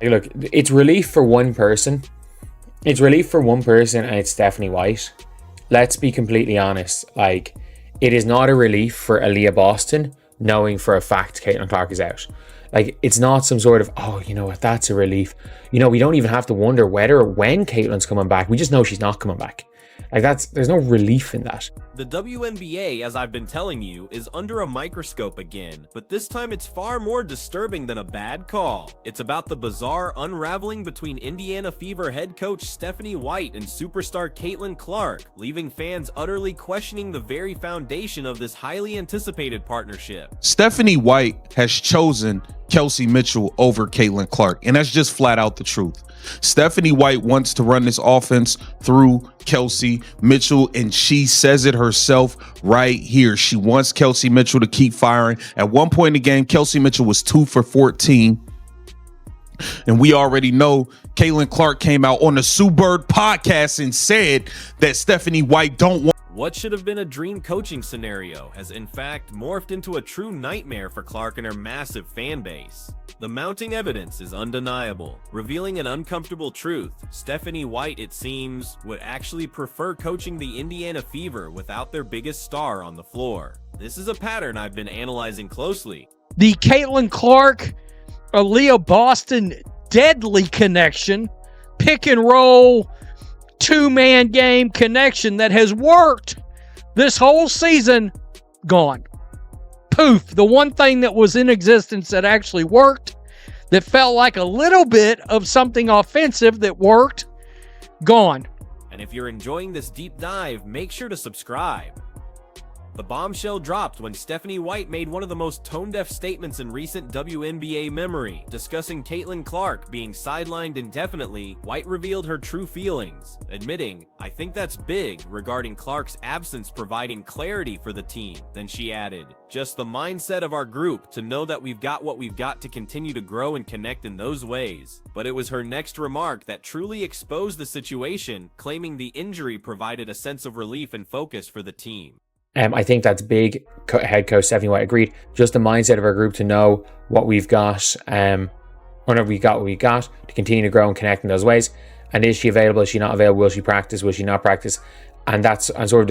Hey, look, it's relief for one person. It's relief for one person, and it's Stephanie White. Let's be completely honest. Like, it is not a relief for Aaliyah Boston knowing for a fact Caitlin Clark is out. Like, it's not some sort of, oh, you know what, that's a relief. You know, we don't even have to wonder whether or when Caitlin's coming back. We just know she's not coming back. Like, there's no relief in that. The WNBA, as I've been telling you, is under a microscope again, but this time it's far more disturbing than a bad call. It's about the bizarre unraveling between Indiana Fever head coach Stephanie White and superstar Caitlin Clark, leaving fans utterly questioning the very foundation of this highly anticipated partnership. Stephanie White has chosen Kelsey Mitchell over Caitlin Clark, and that's just flat out the truth. Stephanie White wants to run this offense through Kelsey Mitchell, and she says it herself right here. She wants Kelsey Mitchell to keep firing. At one point in the game, Kelsey Mitchell was 2 for 14. And we already know Caitlin Clark came out on the Sue Bird podcast and said that Stephanie White don't want. What should have been a dream coaching scenario has in fact morphed into a true nightmare for Clark and her massive fan base. The mounting evidence is undeniable, revealing an uncomfortable truth. Stephanie White, it seems, would actually prefer coaching the Indiana Fever without their biggest star on the floor. This is a pattern I've been analyzing closely. The Caitlin Clark, Aaliyah Boston deadly connection, pick and roll, two-man game connection that has worked this whole season, gone. Poof. The one thing that was in existence that actually worked, that felt like a little bit of something offensive that worked, gone. And if you're enjoying this deep dive, make sure to subscribe. The bombshell dropped when Stephanie White made one of the most tone-deaf statements in recent WNBA memory. Discussing Caitlin Clark being sidelined indefinitely, White revealed her true feelings, admitting, "I think that's big," regarding Clark's absence providing clarity for the team. Then she added, "Just the mindset of our group to know that we've got what we've got to continue to grow and connect in those ways." But it was her next remark that truly exposed the situation, claiming the injury provided a sense of relief and focus for the team. I think that's big. Head coach Stephanie White agreed. Just the mindset of our group to know what we've got, whenever we got what we got, to continue to grow and connect in those ways. And is she available? Is she not available? Will she practice? Will she not practice? And that's a sort of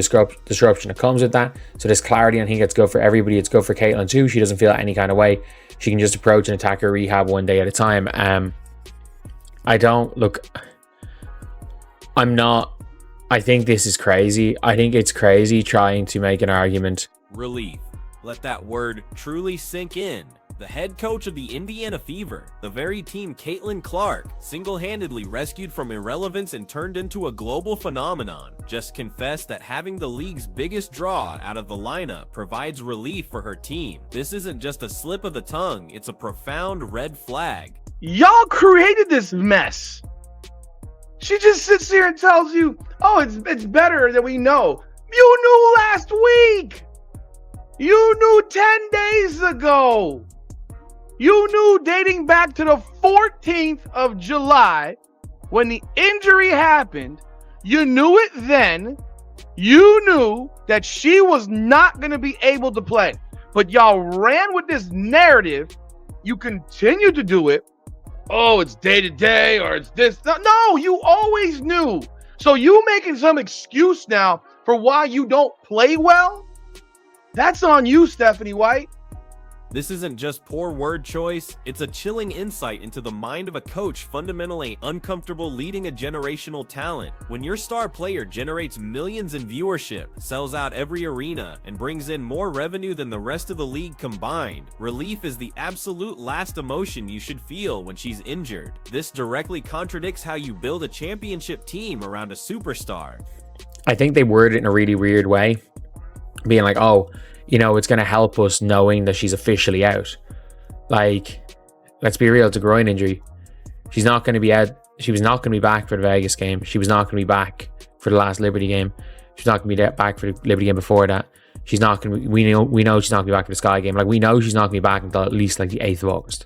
disruption that comes with that. So there's clarity, and I think it's good for everybody. It's good for Caitlin too. She doesn't feel any kind of way. She can just approach and attack her rehab one day at a time. I think this is crazy. I think it's crazy trying to make an argument. Relief. Let that word truly sink in. The head coach of the Indiana Fever, the very team Caitlin Clark single-handedly rescued from irrelevance and turned into a global phenomenon, just confessed that having the league's biggest draw out of the lineup provides relief for her team. This isn't just a slip of the tongue, it's a profound red flag. Y'all created this mess. She just sits here and tells you, oh, it's better than we know. You knew last week. You knew 10 days ago. You knew dating back to the 14th of July when the injury happened. You knew it then. You knew that she was not going to be able to play. But y'all ran with this narrative. You continue to do it. Oh, it's day to day, or it's this. No, you always knew. So you making some excuse now for why you don't play well? That's on you, Stephanie White. This isn't just poor word choice, it's a chilling insight into the mind of a coach fundamentally uncomfortable leading a generational talent. When your star player generates millions in viewership, sells out every arena, and brings in more revenue than the rest of the league combined, relief is the absolute last emotion you should feel when she's injured. This directly contradicts how you build a championship team around a superstar. I think they worded it in a really weird way, being like, oh, you know, it's going to help us knowing that she's officially out. Like, let's be real, it's a groin injury. She's not going to be out. She was not going to be back for the Vegas game. She was not going to be back for the last Liberty game. She's not going to be back for the Liberty game before that. She's not going to be, we know she's not going to be back for the Sky game. Like, we know she's not going to be back until at least like the 8th of August.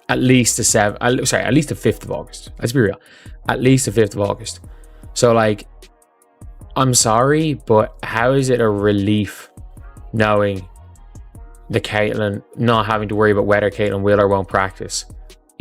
At least the 5th of August. Let's be real. At least the 5th of August. So, like, I'm sorry, but how is it a relief knowing the Caitlin, not having to worry about whether Caitlin will or won't practice?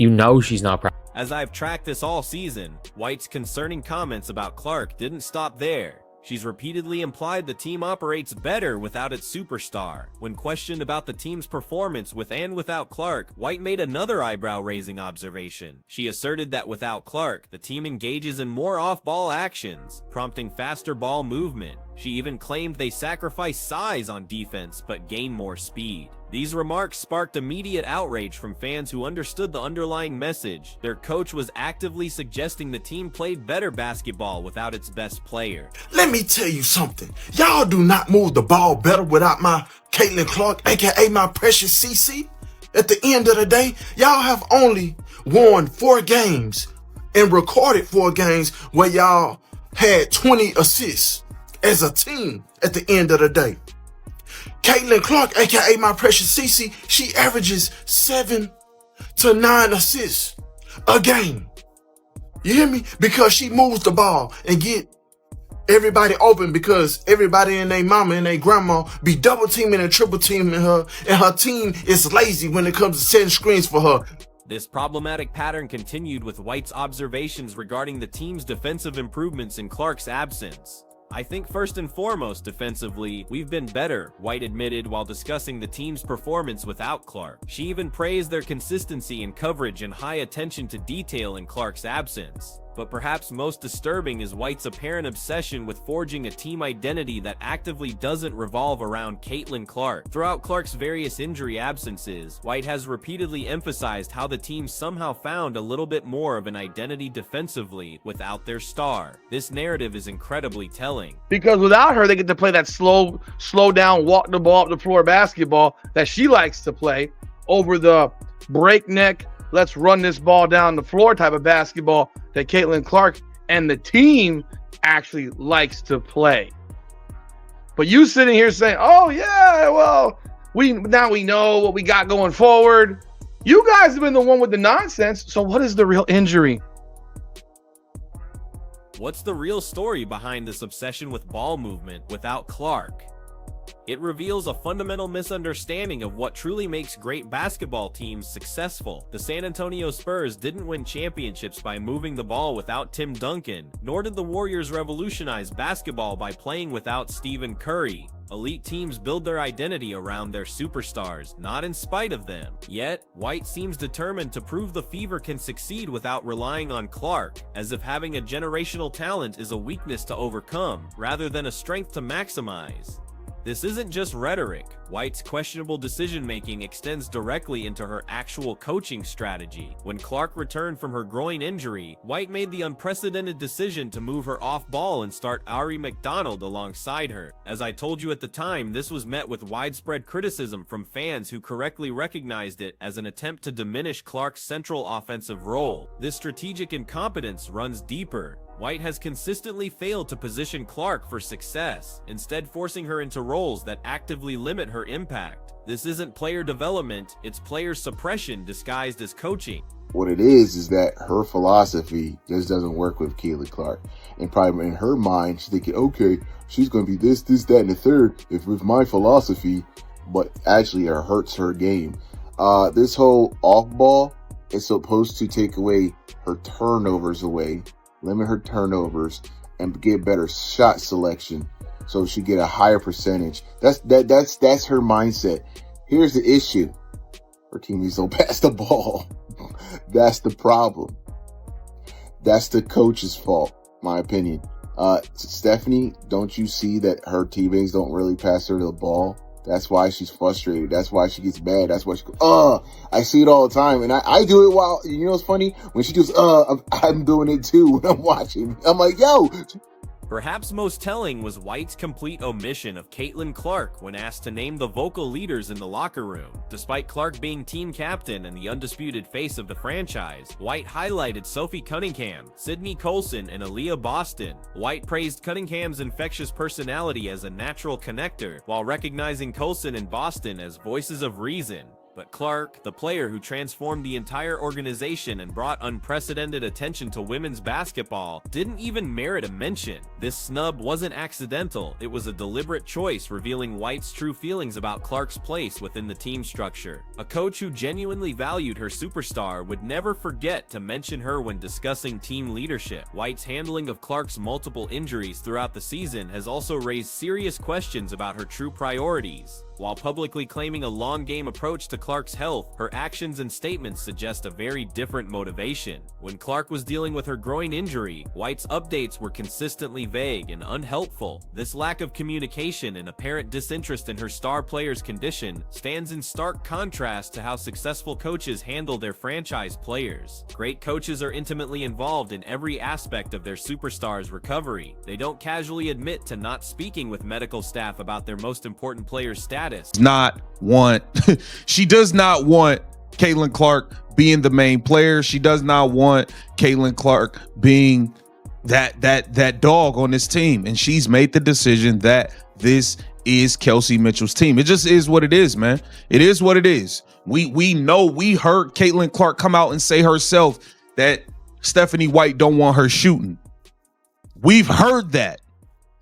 You know she's not proud. As I've tracked this all season, White's concerning comments about Clark didn't stop there. She's repeatedly implied the team operates better without its superstar. When questioned about the team's performance with and without Clark, White made another eyebrow-raising observation. She asserted that without Clark, the team engages in more off-ball actions, prompting faster ball movement. She even claimed they sacrifice size on defense but gain more speed. These remarks sparked immediate outrage from fans who understood the underlying message. Their coach was actively suggesting the team played better basketball without its best player. Let me tell you something. Y'all do not move the ball better without my Caitlin Clark, aka my precious CC. At the end of the day, y'all have only won 4 games and recorded 4 games where y'all had 20 assists as a team at the end of the day. Caitlin Clark, aka my precious CC, she averages 7 to 9 assists a game. You hear me? Because she moves the ball and get everybody open, because everybody and their mama and their grandma be double teaming and triple teaming her, and her team is lazy when it comes to setting screens for her. This problematic pattern continued with White's observations regarding the team's defensive improvements in Clark's absence. I think first and foremost defensively, we've been better, White admitted while discussing the team's performance without Clark. She even praised their consistency in coverage and high attention to detail in Clark's absence. But perhaps most disturbing is White's apparent obsession with forging a team identity that actively doesn't revolve around Caitlin Clark. Throughout Clark's various injury absences, White has repeatedly emphasized how the team somehow found a little bit more of an identity defensively without their star. This narrative is incredibly telling. Because without her, they get to play that slow down, walk the ball up the floor basketball that she likes to play over the breakneck, let's run this ball down the floor type of basketball that Caitlin Clark and the team actually likes to play. But you sitting here saying, oh yeah, well, we know what we got going forward. You guys have been the one with the nonsense. So what is the real injury? What's the real story behind this obsession with ball movement without Clark? It reveals a fundamental misunderstanding of what truly makes great basketball teams successful. The San Antonio Spurs didn't win championships by moving the ball without Tim Duncan, nor did the Warriors revolutionize basketball by playing without Stephen Curry. Elite teams build their identity around their superstars, not in spite of them. Yet, White seems determined to prove the Fever can succeed without relying on Clark, as if having a generational talent is a weakness to overcome, rather than a strength to maximize. This isn't just rhetoric. White's questionable decision-making extends directly into her actual coaching strategy. When Clark returned from her groin injury, White made the unprecedented decision to move her off-ball and start Ari McDonald alongside her. As I told you at the time, this was met with widespread criticism from fans who correctly recognized it as an attempt to diminish Clark's central offensive role. This strategic incompetence runs deeper. White has consistently failed to position Clark for success, instead forcing her into roles that actively limit her impact. This isn't player development, it's player suppression disguised as coaching. What it is that her philosophy just doesn't work with Caitlin Clark. And probably in her mind, she's thinking, okay, she's going to be this, that, and the third if with my philosophy, but actually it hurts her game. This whole off ball is supposed to take away her turnovers away, limit her turnovers, and get better shot selection so she get a higher percentage. That's her mindset. Here's the issue. Her teammates don't pass the ball. That's the problem. That's the coach's fault, my opinion. Stephanie, don't you see that her teammates don't really pass her the ball? That's why she's frustrated. That's why she gets mad. That's why she goes, I see it all the time. And I do it while, you know what's funny? When she goes, I'm doing it too when I'm watching. I'm like, yo. Perhaps most telling was White's complete omission of Caitlin Clark when asked to name the vocal leaders in the locker room. Despite Clark being team captain and the undisputed face of the franchise, White highlighted Sophie Cunningham, Sydney Colson, and Aaliyah Boston. White praised Cunningham's infectious personality as a natural connector, while recognizing Colson and Boston as voices of reason. But Clark, the player who transformed the entire organization and brought unprecedented attention to women's basketball, didn't even merit a mention. This snub wasn't accidental, it was a deliberate choice revealing White's true feelings about Clark's place within the team structure. A coach who genuinely valued her superstar would never forget to mention her when discussing team leadership. White's handling of Clark's multiple injuries throughout the season has also raised serious questions about her true priorities. While publicly claiming a long-game approach to Clark's health, her actions and statements suggest a very different motivation. When Clark was dealing with her groin injury, White's updates were consistently vague and unhelpful. This lack of communication and apparent disinterest in her star player's condition stands in stark contrast to how successful coaches handle their franchise players. Great coaches are intimately involved in every aspect of their superstars' recovery. They don't casually admit to not speaking with medical staff about their most important player's status. She does not want Caitlin Clark being the main player. She does not want Caitlin Clark being that dog on this team. And she's made the decision that this is Kelsey Mitchell's team. It just is what it is, man. It is what it is. We know, we heard Caitlin Clark come out and say herself that Stephanie White don't want her shooting. We've heard that.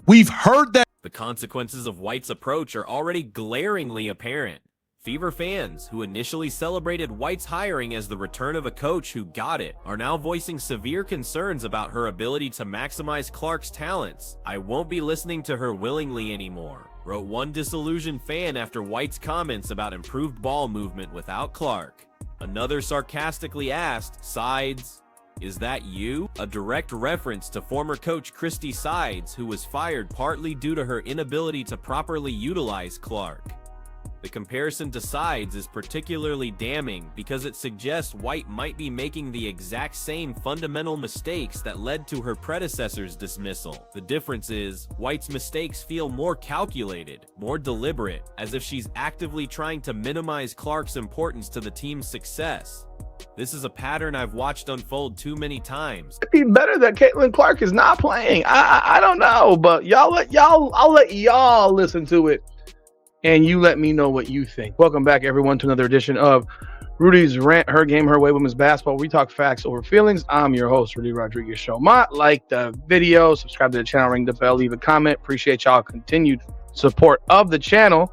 We've heard that. The consequences of White's approach are already glaringly apparent. Fever fans, who initially celebrated White's hiring as the return of a coach who got it, are now voicing severe concerns about her ability to maximize Clark's talents. "I won't be listening to her willingly anymore," wrote one disillusioned fan after White's comments about improved ball movement without Clark. Another sarcastically asked, "Sides, is that you?" A direct reference to former coach Christy Sides, who was fired partly due to her inability to properly utilize Clark. The comparison to Sides is particularly damning because it suggests White might be making the exact same fundamental mistakes that led to her predecessor's dismissal. The difference is, White's mistakes feel more calculated, more deliberate, as if she's actively trying to minimize Clark's importance to the team's success. This is a pattern I've watched unfold too many times. It'd be better that Caitlin Clark is not playing. I don't know, but I'll let y'all listen to it, and you let me know what you think. Welcome back, everyone, to another edition of Rudy's Rant, Her Game, Her Way, Women's Basketball. We talk facts over feelings. I'm your host, Rudy Rodriguez Showmont. Like the video, subscribe to the channel, ring the bell, leave a comment. Appreciate y'all continued support of the channel.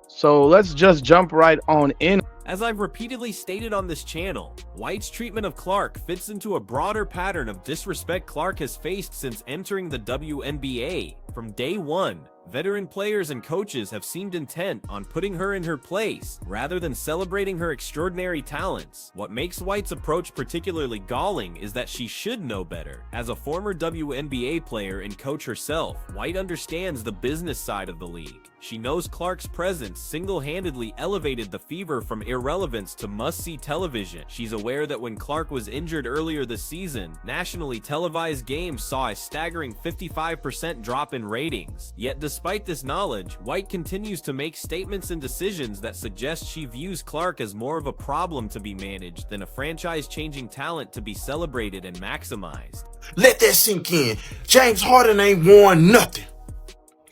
So let's just jump right on in. As I've repeatedly stated on this channel, White's treatment of Clark fits into a broader pattern of disrespect Clark has faced since entering the WNBA. From day one, veteran players and coaches have seemed intent on putting her in her place, rather than celebrating her extraordinary talents. What makes White's approach particularly galling is that she should know better. As a former WNBA player and coach herself, White understands the business side of the league. She knows Clark's presence single-handedly elevated the Fever from irrelevance to must-see television. She's aware that when Clark was injured earlier this season, nationally televised games saw a staggering 55% drop in ratings. Yet despite this knowledge, White continues to make statements and decisions that suggest she views Clark as more of a problem to be managed than a franchise-changing talent to be celebrated and maximized. Let that sink in. James Harden ain't won nothing.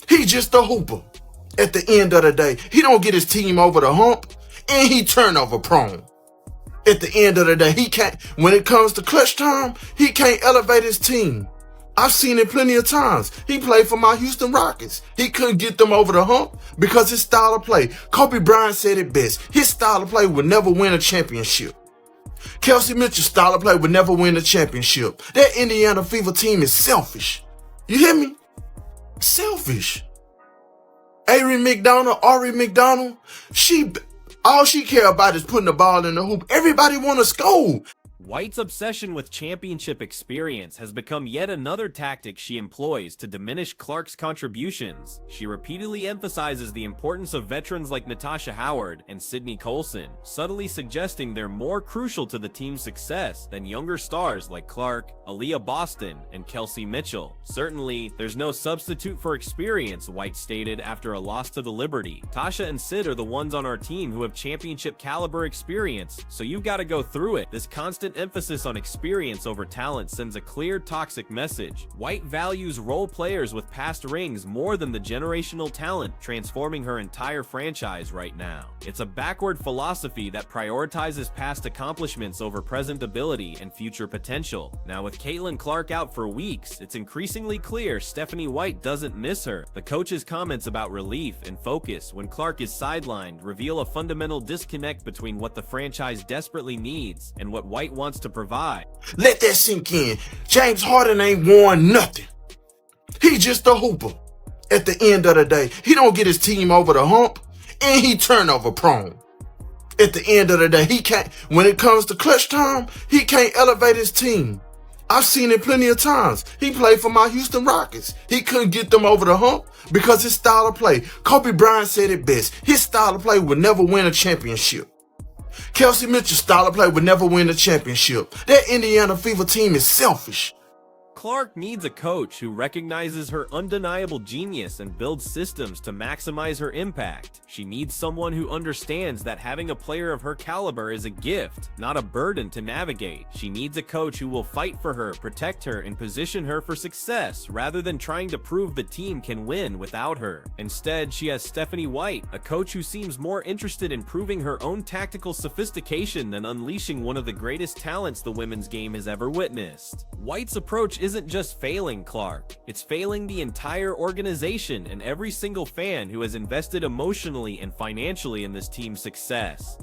He just a hooper. At the end of the day, he don't get his team over the hump, and he turnover prone. At the end of the day, he can't, when it comes to clutch time, he can't elevate his team. I've seen it plenty of times. He played for my Houston Rockets. He couldn't get them over the hump because his style of play. Kobe Bryant said it best. His style of play would never win a championship. Kelsey Mitchell's style of play would never win a championship. That Indiana Fever team is selfish. You hear me? Selfish. Ari McDonald, all she care about is putting the ball in the hoop. Everybody want to score. White's obsession with championship experience has become yet another tactic she employs to diminish Clark's contributions. She repeatedly emphasizes the importance of veterans like Natasha Howard and Sydney Colson, subtly suggesting they're more crucial to the team's success than younger stars like Clark, Aaliyah Boston, and Kelsey Mitchell. Certainly, there's no substitute for experience, White stated after a loss to the Liberty. Tasha and Sid are the ones on our team who have championship caliber experience, so you've got to go through it. This constant constant emphasis on experience over talent sends a clear, toxic message. White values role players with past rings more than the generational talent transforming her entire franchise right now. It's a backward philosophy that prioritizes past accomplishments over present ability and future potential. Now, with Caitlin Clark out for weeks, it's increasingly clear Stephanie White doesn't miss her. The coach's comments about relief and focus when Clark is sidelined reveal a fundamental disconnect between what the franchise desperately needs and what White wants to provide. Let that sink in. James Harden ain't won nothing. He just a hooper. At the end of the day, he don't get his team over the hump, and he turnover prone. At the end of the day, he can't, when it comes to clutch time, he can't elevate his team. I've seen it plenty of times. He played for my Houston Rockets. He couldn't get them over the hump because his style of play. Kobe Bryant said it best. His style of play would never win a championship. Kelsey Mitchell's style of play would never win a championship. That Indiana Fever team is selfish. Clark needs a coach who recognizes her undeniable genius and builds systems to maximize her impact. She needs someone who understands that having a player of her caliber is a gift, not a burden to navigate. She needs a coach who will fight for her, protect her, and position her for success, rather than trying to prove the team can win without her. Instead, she has Stephanie White, a coach who seems more interested in proving her own tactical sophistication than unleashing one of the greatest talents the women's game has ever witnessed. White's approach isn't just failing Clark, it's failing the entire organization and every single fan who has invested emotionally and financially in this team's success.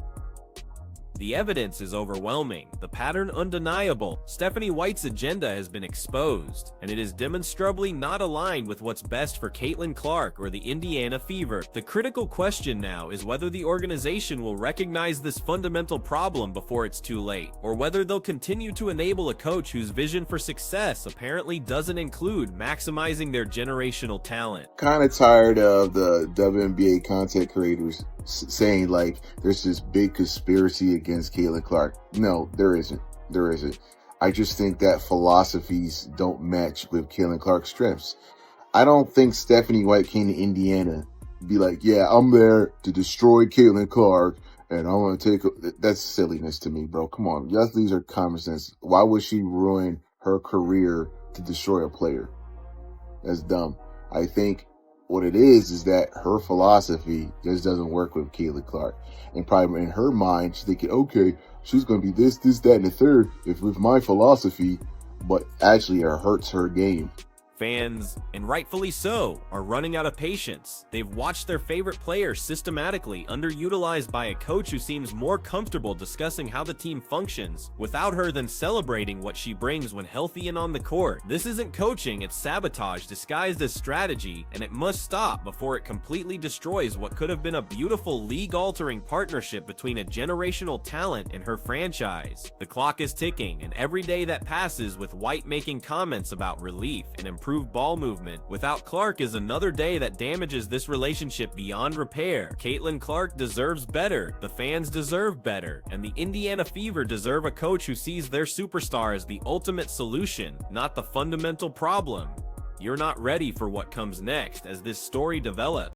The evidence is overwhelming, the pattern undeniable. Stephanie White's agenda has been exposed, and it is demonstrably not aligned with what's best for Caitlin Clark or the Indiana Fever. The critical question now is whether the organization will recognize this fundamental problem before it's too late, or whether they'll continue to enable a coach whose vision for success apparently doesn't include maximizing their generational talent. Kind of tired of the WNBA content creators saying like there's this big conspiracy against Caitlin Clark. No, there isn't. There isn't. I just think that philosophies don't match with Caitlin Clark's strengths. I don't think Stephanie White came to Indiana be like, yeah, I'm there to destroy Caitlin Clark and I want to take that's silliness to me, bro. Come on. Yes, these are common sense. Why would she ruin her career to destroy a player? That's dumb. I think what it is that her philosophy just doesn't work with Caitlin Clark. And probably in her mind, she's thinking, okay, she's going to be this, that, and the third if with my philosophy, but actually it hurts her game. Fans, and rightfully so, are running out of patience. They've watched their favorite player systematically underutilized by a coach who seems more comfortable discussing how the team functions without her than celebrating what she brings when healthy and on the court. This isn't coaching, it's sabotage disguised as strategy, and it must stop before it completely destroys what could have been a beautiful league-altering partnership between a generational talent and her franchise. The clock is ticking, and every day that passes with White making comments about relief and improved ball movement without Clark is another day that damages this relationship beyond repair. Caitlin Clark deserves better, the fans deserve better, and the Indiana Fever deserve a coach who sees their superstar as the ultimate solution, not the fundamental problem. You're not ready for what comes next as this story develops.